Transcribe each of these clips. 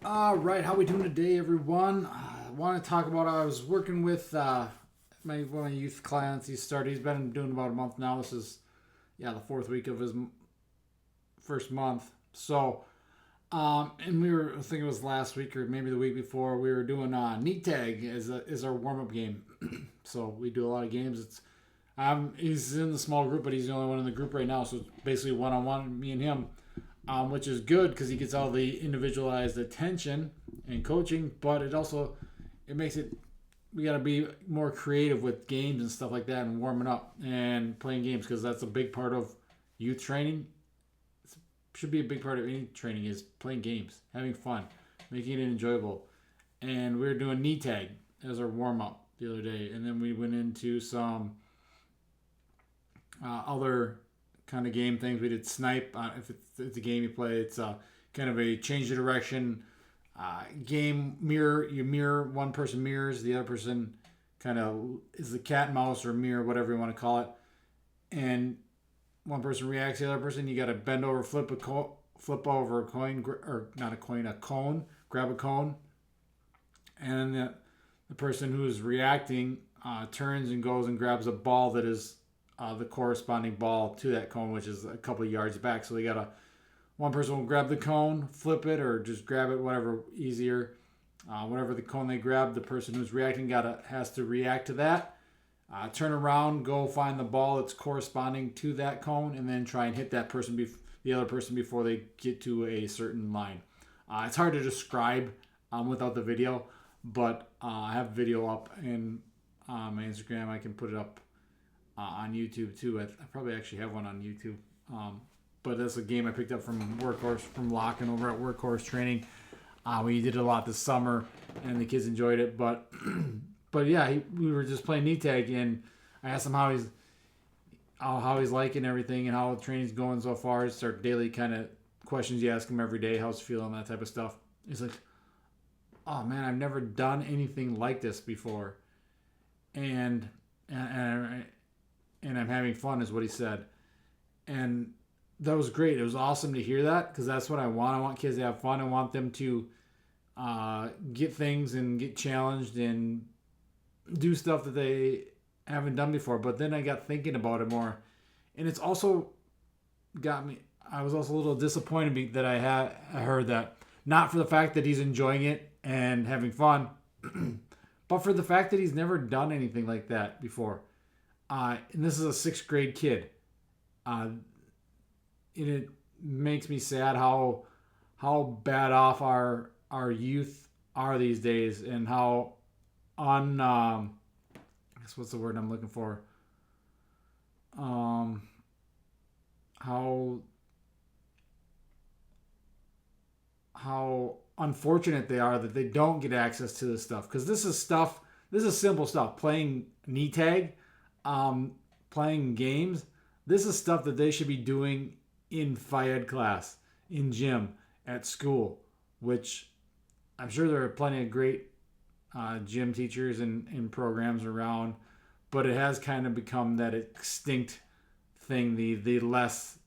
All right, how we doing today, everyone? I want to talk about. I was working with one of my youth clients. He's been doing about a month now. This is the fourth week of his first month. So, and I think it was last week or maybe the week before. We were doing Neat Tag as our warm up game. So we do a lot of games. He's in the small group, but he's the only one in the group right now. So it's basically one on one, me and him, which is good because he gets all the individualized attention and coaching. But it makes it we got to be more creative with games and stuff like that, and warming up and playing games because that's a big part of youth training. It should be a big part of any training is playing games, having fun, making it enjoyable. And we were doing knee tag as our warm up the other day, and then we went into some other kind of game things. We did snipe. If it's a game you play, it's kind of a change the direction game. You mirror, one person mirrors, the other person kind of is the cat and mouse or mirror, whatever you want to call it. And one person reacts to the other person. You got to bend over, flip over a coin, or not a coin, a cone. Grab a cone, and then the person who is reacting turns and goes and grabs a ball that is the corresponding ball to that cone, which is a couple of yards back. So they gotta one person will grab the cone, flip it, or just grab it, whatever easier. Whatever the cone they grab, the person who's reacting has to react to that. Turn around, go find the ball that's corresponding to that cone, and then try and hit the other person before they get to a certain line. It's hard to describe without the video, but I have video up in my Instagram. I can put it up on YouTube too. I probably actually have one on YouTube. But that's a game I picked up from Workhorse, from Locken over at Workhorse Training. We did it a lot this summer, and the kids enjoyed it. But yeah, we were just playing knee tag, and I asked him how he's liking everything and how the training's going so far. It's our daily kind of questions you ask him every day, how's he feeling, that type of stuff. He's like, oh man, I've never done anything like this before, and I'm having fun, is what he said. And that was great. It was awesome to hear that because that's what I want. I want kids to have fun. I want them to get things and get challenged and do stuff that they haven't done before. But then I got thinking about it more, and it's also got me. I was also a little disappointed that I heard that, not for the fact that he's enjoying it and having fun, but for the fact that he's never done anything like that before. And this is a sixth grade kid. And it makes me sad how bad off our youth are these days, and how I guess what's the word I'm looking for? How unfortunate they are that they don't get access to this stuff, because this is simple stuff. Playing knee tag, playing games. This is stuff that they should be doing in Phy-Ed class, in gym, at school, which I'm sure there are plenty of great gym teachers and programs around, but it has kind of become that extinct thing, the less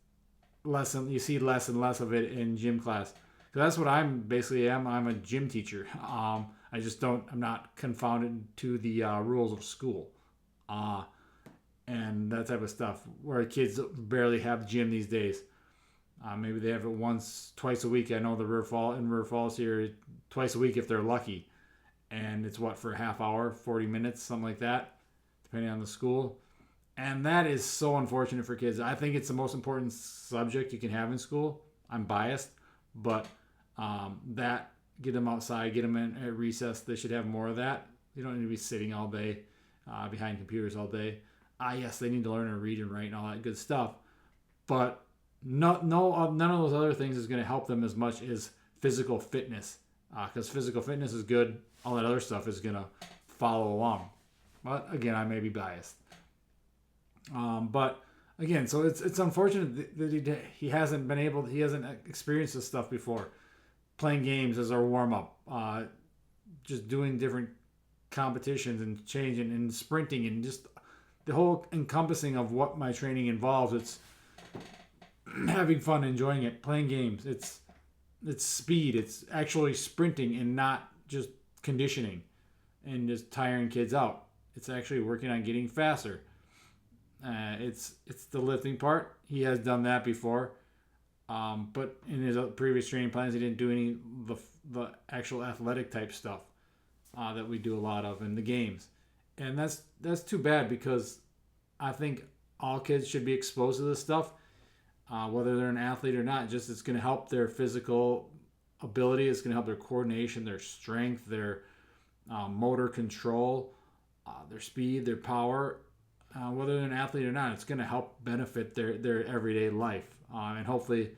you see less and less of it in gym class. So that's what I'm basically am. I'm a gym teacher. I'm not confounded to the rules of school. And that type of stuff, where kids barely have gym these days. Maybe they have it twice a week. I know the River Falls here, twice a week if they're lucky. And it's for a half hour, 40 minutes, something like that, depending on the school. And that is so unfortunate for kids. I think it's the most important subject you can have in school. I'm biased, but get them outside, get them in at recess. They should have more of that. You don't need to be sitting all day behind computers all day. Yes, they need to learn to read and write and all that good stuff, but none of those other things is going to help them as much as physical fitness, because physical fitness is good. All that other stuff is going to follow along. But again, I may be biased. But again, so it's unfortunate that he hasn't experienced this stuff before. Playing games as our warm up, just doing different competitions and changing and sprinting and just the whole encompassing of what my training involves. It's having fun, enjoying it, playing games. it's speed. It's actually sprinting and not just conditioning and just tiring kids out. It's actually working on getting faster. It's the lifting part. He has done that before, but in his previous training plans, he didn't do any the actual athletic type stuff that we do a lot of in the games, and that's too bad because I think all kids should be exposed to this stuff, whether they're an athlete or not. Just it's going to help their physical ability. It's going to help their coordination, their strength, their motor control, their speed, their power. Whether they're an athlete or not, it's going to help benefit their everyday life. And hopefully,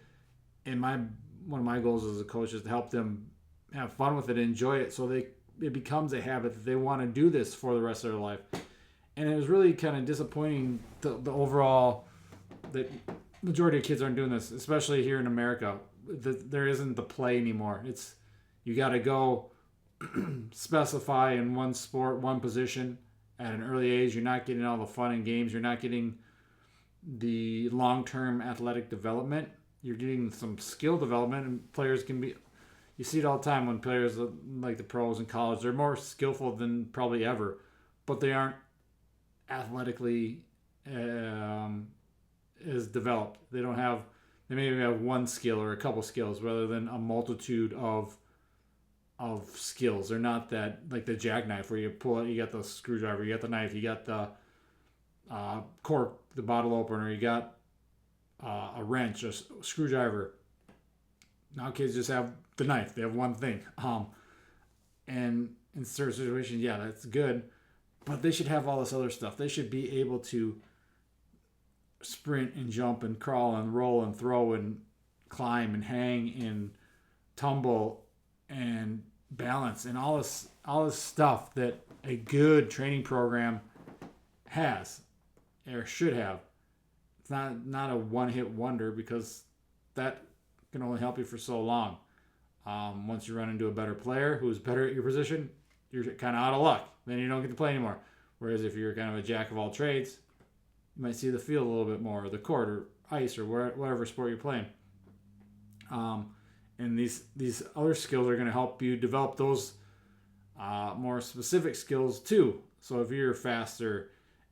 in my one of my goals as a coach is to help them have fun with it, enjoy it, so it becomes a habit that they want to do this for the rest of their life. And it was really kind of disappointing the overall that majority of kids aren't doing this, especially here in America. There isn't the play anymore. It's you got to go specify in one sport, one position at an early age. You're not getting all the fun and games. You're not getting the long-term athletic development. You're getting some skill development, and players can be. You see it all the time when players like the pros in college. They're more skillful than probably ever, but they aren't athletically is developed. They don't have. They maybe have one skill or a couple skills rather than a multitude of skills. They're not that like the jackknife where you pull it. You got the screwdriver. You got the knife. You got the cork, the bottle opener. You got a wrench, a screwdriver. Now kids just have the knife. They have one thing. And in certain situations, yeah, that's good. But they should have all this other stuff. They should be able to sprint and jump and crawl and roll and throw and climb and hang and tumble and balance and all this stuff that a good training program has or should have. It's not a one-hit wonder because that can only help you for so long. Once you run into a better player who's better at your position, you're kind of out of luck. Then you don't get to play anymore. Whereas if you're kind of a jack of all trades, you might see the field a little bit more, or the court, or ice, or whatever sport you're playing. And these other skills are going to help you develop those more specific skills too. So if you're faster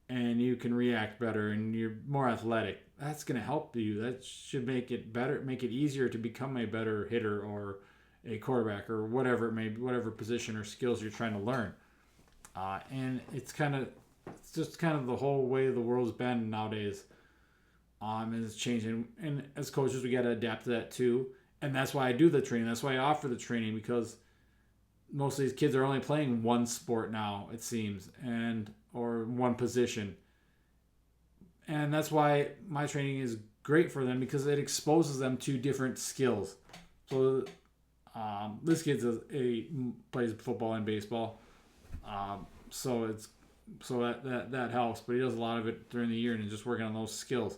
and you can react better and you're more athletic, that's going to help you. That should make it better, make it easier to become a better hitter or a quarterback or whatever it may be, whatever position or skills you're trying to learn. And it's just kind of the whole way the world's been nowadays. And it's changing. And as coaches, we got to adapt to that too. And that's why I do the training. That's why I offer the training, because most of these kids are only playing one sport now, it seems, or one position. And that's why my training is great for them, because it exposes them to different skills. So this kid plays football and baseball, so that helps. But he does a lot of it during the year and just working on those skills.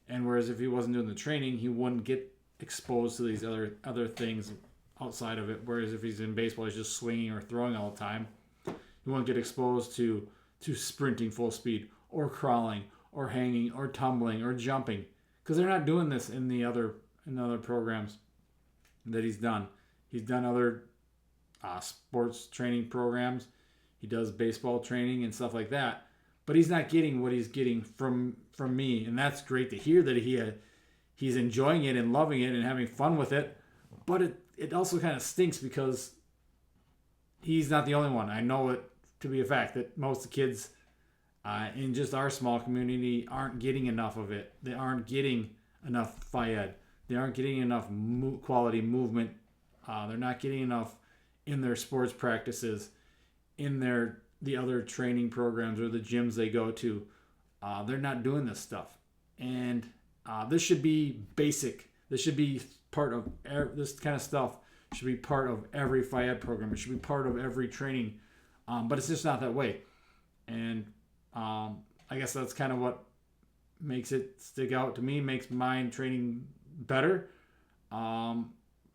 And whereas if he wasn't doing the training, he wouldn't get exposed to these other things outside of it. Whereas if he's in baseball, he's just swinging or throwing all the time. He won't get exposed to sprinting full speed or crawling or hanging or tumbling or jumping, because they're not doing this in the other programs that he's done. He's done other sports training programs. He does baseball training and stuff like that, but he's not getting what he's getting from me, and that's great to hear that he's enjoying it and loving it and having fun with it. But it also kind of stinks because he's not the only one. I know it to be a fact that most of the kids in just our small community aren't getting enough of it. They aren't getting enough FIED. They aren't getting enough quality movement. They're not getting enough in their sports practices, in the other training programs or the gyms they go to. They're not doing this stuff. And this should be basic. This should be part of this kind of stuff. Should be part of every FIED program. It should be part of every training. But it's just not that way. And I guess that's kind of what makes it stick out to me, makes my training better.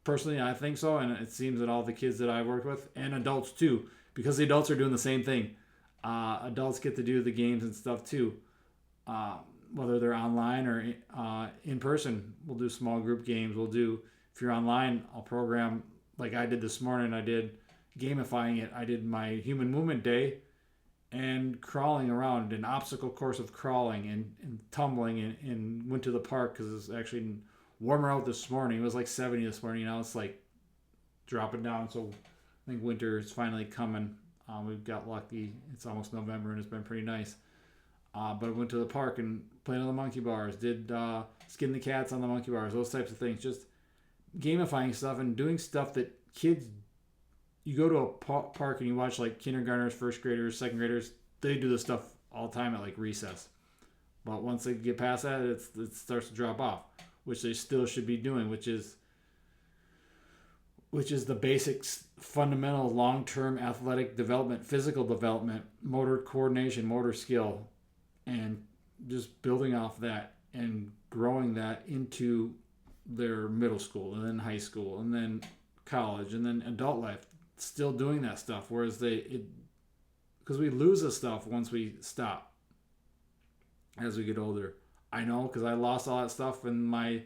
Personally, I think so. And it seems that all the kids that I work with, and adults too, because the adults are doing the same thing. Adults get to do the games and stuff too. Whether they're online or in person, we'll do small group games. We'll do if you're online, I'll program like I did this morning. I did gamifying it. I did my human movement day and crawling around, an obstacle course of crawling and tumbling, and went to the park because it's actually warmer out this morning. It was like 70 this morning. Now it's like dropping down. So I think winter is finally coming. We've got lucky. It's almost November and it's been pretty nice. But I went to the park and played on the monkey bars, did skin the cats on the monkey bars, those types of things. Just gamifying stuff and doing stuff that kids, you go to a park and you watch like kindergartners, first graders, second graders, they do this stuff all the time at like recess. But once they get past that, it starts to drop off, which they still should be doing, which is the basics, fundamental long-term athletic development, physical development, motor coordination, motor skill, and just building off that and growing that into their middle school and then high school and then college and then adult life, still doing that stuff. Whereas because we lose the stuff once we stop as we get older. I know because I lost all that stuff in my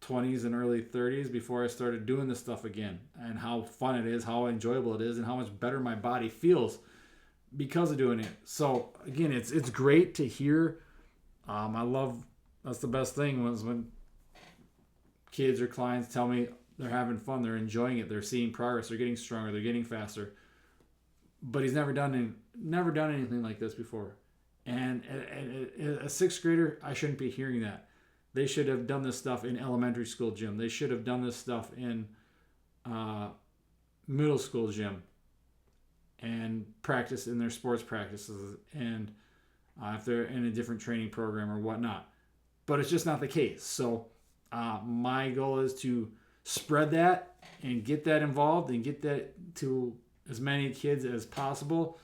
20s and early 30s before I started doing this stuff again, and how fun it is, how enjoyable it is, and how much better my body feels because of doing it. So again, it's great to hear. I love, that's the best thing was when kids or clients tell me they're having fun, they're enjoying it, they're seeing progress, they're getting stronger, they're getting faster. But he's never done anything like this before. And a sixth grader, I shouldn't be hearing that. They should have done this stuff in elementary school gym. They should have done this stuff in middle school gym and practice in their sports practices, and if they're in a different training program or whatnot. But it's just not the case. So my goal is to spread that and get that involved and get that to as many kids as possible.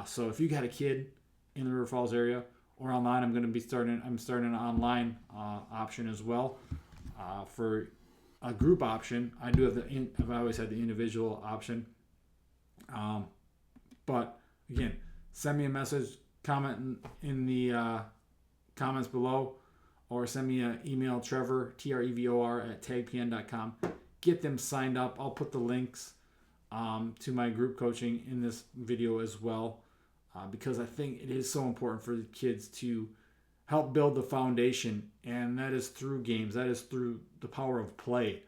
So if you got a kid in the River Falls area or online, I'm starting an online option as well for a group option. I've always had the individual option. But again, send me a message, comment in the comments below, or send me an email, Trevor, Trevor @tagpn.com. Get them signed up. I'll put the links to my group coaching in this video as well, because I think it is so important for the kids to help build the foundation, and that is through games. That is through the power of play.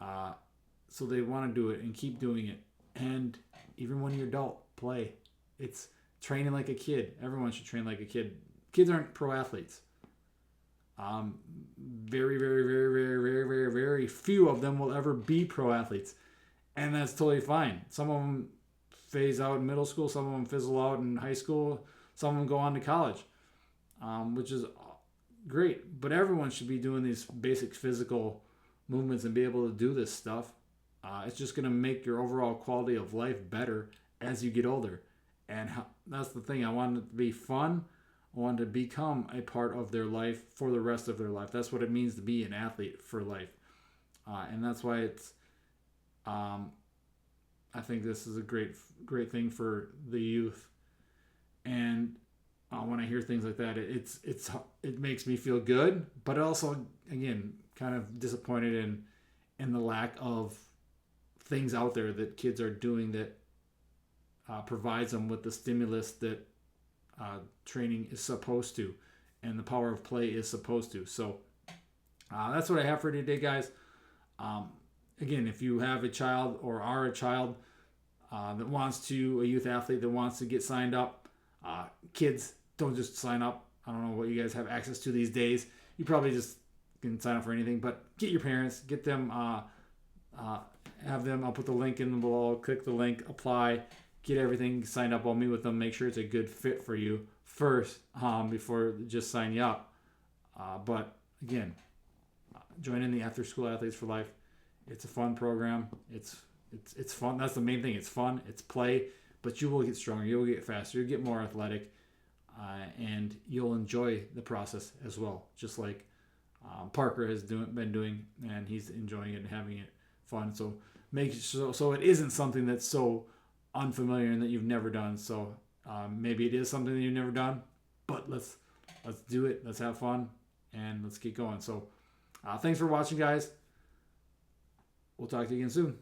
So they want to do it and keep doing it. And even when you're adult, play. It's training like a kid. Everyone should train like a kid. Kids aren't pro athletes. Very, very, very, very, very, very, very few of them will ever be pro athletes. And that's totally fine. Some of them phase out in middle school. Some of them fizzle out in high school. Some of them go on to college, which is great. But everyone should be doing these basic physical movements and be able to do this stuff. It's just going to make your overall quality of life better as you get older. And that's the thing. I want it to be fun. I want to become a part of their life for the rest of their life. That's what it means to be an athlete for life. And that's why it's, I think this is a great thing for the youth. And when I hear things like that, it makes me feel good, but also, again, kind of disappointed in the lack of things out there that kids are doing that provides them with the stimulus that training is supposed to, and the power of play is supposed to. So that's what I have for today, guys. Again, if you have a child or are a child that wants to, a youth athlete that wants to get signed up, kids, don't just sign up. I don't know what you guys have access to these days. You probably just can sign up for anything, but get your parents, get them, have them. I'll put the link in below. Click the link, apply, get everything signed up. I'll meet with them, make sure it's a good fit for you first before just sign you up. But again, join in the After School Athletes for Life. It's a fun program. It's fun. That's the main thing. It's fun. It's play, but you will get stronger. You'll get faster. You'll get more athletic, and you'll enjoy the process as well. Just like Parker has been doing, and he's enjoying it and having it fun. So make so it isn't something that's so unfamiliar and that you've never done. So maybe it is something that you've never done, but let's do it. Let's have fun and let's keep going. So thanks for watching, guys. We'll talk to you again soon.